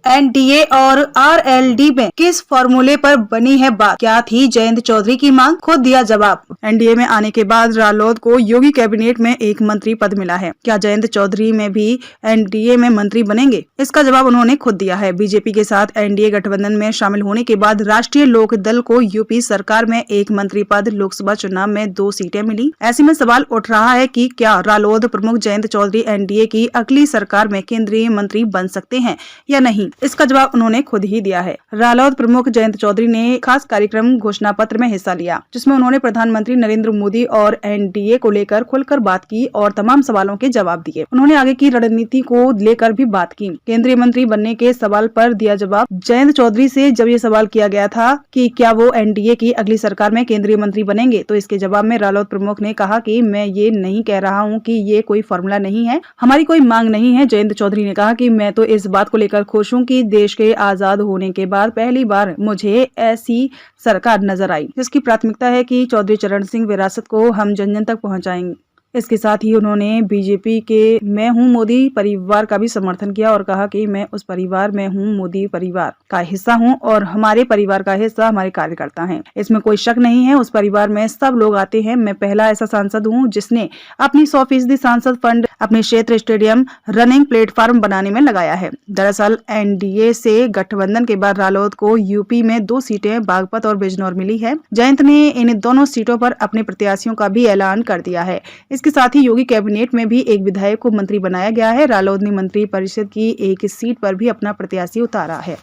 NDA और RLD में किस फॉर्मूले पर बनी है बात? क्या थी जयंत चौधरी की मांग? खुद दिया जवाब। एनडीए में आने के बाद रालोद को योगी कैबिनेट में एक मंत्री पद मिला है। क्या जयंत चौधरी में भी एनडीए में मंत्री बनेंगे? इसका जवाब उन्होंने खुद दिया है। बीजेपी के साथ एनडीए गठबंधन में शामिल होने के बाद राष्ट्रीय लोक दल को यूपी सरकार में एक मंत्री पद, लोकसभा चुनाव में 2 सीटें मिली। ऐसे में सवाल उठ रहा है कि क्या रालोद प्रमुख जयंत चौधरी एनडीए की अगली सरकार में केंद्रीय मंत्री बन सकते हैं या नहीं? इसका जवाब उन्होंने खुद ही दिया है। रालोद प्रमुख जयंत चौधरी ने खास कार्यक्रम घोषणा पत्र में हिस्सा लिया, जिसमें उन्होंने प्रधानमंत्री नरेंद्र मोदी और एनडीए को लेकर खुलकर बात की और तमाम सवालों के जवाब दिए। उन्होंने आगे की रणनीति को लेकर भी बात की। केंद्रीय मंत्री बनने के सवाल पर दिया जवाब। जयंत चौधरी से जब ये सवाल किया गया था कि क्या वो एनडीए की अगली सरकार में केंद्रीय मंत्री बनेंगे, तो इसके जवाब में रालोद प्रमुख ने कहा कि मैं ये नहीं कह रहा हूँ कि ये कोई फॉर्मूला नहीं है, हमारी कोई मांग नहीं है। जयंत चौधरी ने कहा कि मैं तो इस बात को लेकर खुश हूँ कि देश के आजाद होने के बाद पहली बार मुझे ऐसी सरकार नजर आई जिसकी प्राथमिकता है कि चौधरी चरण सिंह विरासत को हम जन जन तक पहुंचाएंगे। इसके साथ ही उन्होंने बीजेपी के मैं हूं मोदी परिवार का भी समर्थन किया और कहा कि मैं उस परिवार में हूं, मोदी परिवार का हिस्सा हूं और हमारे परिवार का हिस्सा हमारे कार्यकर्ता हैं। इसमें कोई शक नहीं है, उस परिवार में सब लोग आते हैं। मैं पहला ऐसा सांसद हूं जिसने अपनी 100% सांसद फंड अपने क्षेत्र स्टेडियम रनिंग प्लेटफॉर्म बनाने में लगाया है। दरअसल एनडीए से गठबंधन के बाद रालोद को यूपी में 2 सीटें बागपत और बिजनौर मिली है। जयंत ने इन दोनों सीटों पर अपने प्रत्याशियों का भी ऐलान कर दिया है। इसके साथ ही योगी कैबिनेट में भी एक विधायक को मंत्री बनाया गया है। रालोद ने मंत्री परिषद की एक सीट पर भी अपना प्रत्याशी उतारा है।